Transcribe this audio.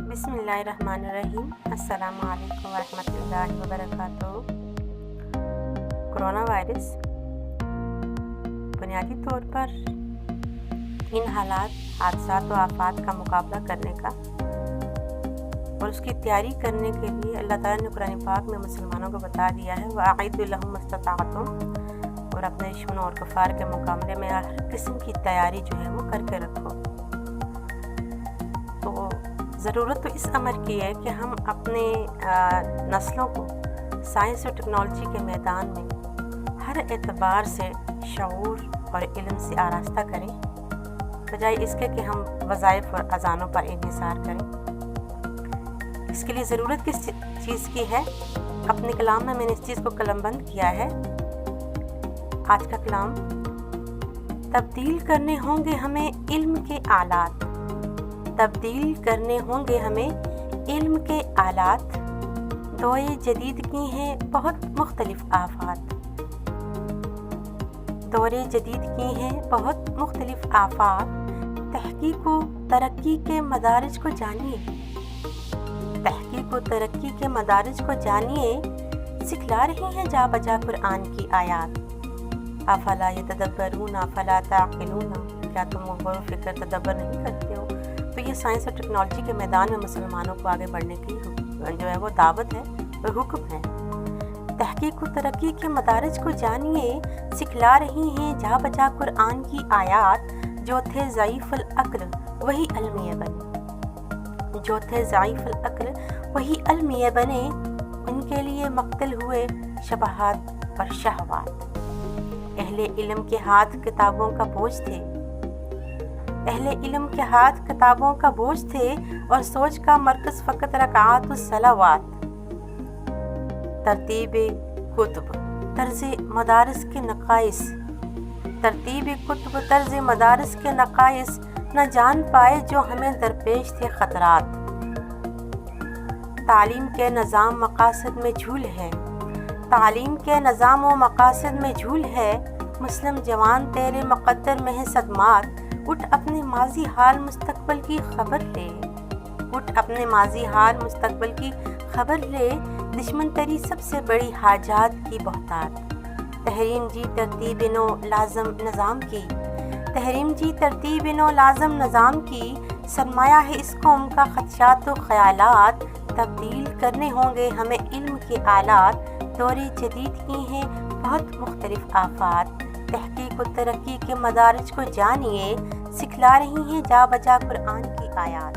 बिस्मिल्लाहिर्रहमानिर्रहीम। अस्सलामु अलैकुम वरहमतुल्लाहि वबरकातुहू। कोरोना वायरस बुनियादी तौर पर इन हालात, हादसात व आफात का मुकाबला करने का और उसकी तैयारी करने के लिए अल्लाह ताला ने कुरान पाक में मुसलमानों को बता दिया है वअइदु लहुम मस्तताअतुम, और अपने दुश्मनों और कुफार के मुकाबले में हर किस्म की तैयारी जो है वो करके रखो। तो ज़रूरत तो इस अमर की है कि हम अपने नस्लों को साइंस और टेक्नोलॉजी के मैदान में हर एतबार से शऊर और इल्म से आरास्ता करें, बजाय इसके कि हम वज़ाइफ और अज़ानों पर इन्हिसार करें। इसके लिए ज़रूरत किस चीज़ की है? अपने कलाम में मैंने इस चीज़ को कलमबंद किया है। आज का कलाम, तब्दील करने होंगे हमें इल्म के आलात, तब्दील करने होंगे हमें इल्म के आलात, दौरे जदीद की हैं बहुत मुख्तलिफ आफात, दौरे जदीद की हैं बहुत मुख्तलिफ आफात, तहकीक व तरक्की के मदारिज को जानिए, तहकीक व तरक्की के मदारिज को जानिए, सिखला रही हैं जा बजा कुरान की आयात। अफला यतदब्बरून अफला ताक़िलून, क्या तुम गौर व फिक्र तदब्बर नहीं करते हो? तो ये साइंस और टेक्नोलॉजी के मैदान में मुसलमानों को आगे बढ़ने की जो है वो दावत है और हुक्म है। तहकीक व तरक्की के मदारिज को जानिए, सिखला रही हैं जा बजा कुरान की आयात, जो थे ज़ईफ़ुल अक्ल वही अलमिया बने, जो थे ज़ईफ़ुल अक्ल वही अलमिया बने, उनके लिए मक्तल हुए शबहात और शहवात। अहले इल्म के हाथ किताबों का बोझ थे, अहले इल्म के हाथ किताबों का बोझ थे, और सोच का मरकज़ फ़कत रकात व सलावात। तरतीब कुतुब तर्ज़ मदारिस के नक़ाइस, तरतीब कुतुब तर्ज़ मदारिस के नक़ाइस, न जान पाए जो हमें दरपेश थे ख़तरात। तालीम के निज़ाम मक़ासद में झूल है, तालीम के निज़ाम व मक़ासद में झूल है, मुस्लिम जवान तेरे मुक़द्दर में है सदमात। उठ अपने माजी हाल मुस्तकबिल की खबर ले, उठ अपने माजी हाल मुस्तकबिल की खबर ले, दुश्मन तेरी सबसे बड़ी हाजात की बहतात। तहरीम जी तरतीब नो लाज़म निज़ाम की, तहरीम जी तरतीब नो लाज़म निज़ाम की, सरमाया है इस कौम का ख़दशात व ख़यालात। तब्दील करने होंगे हमें इल्म के आलात, दौरे जदीद की हैं बहुत मुख्तलिफ आफात। तहकीक व तरक्की के मदारिज को जानिए, सिखला रही हैं जा बजा कुरान की आयात।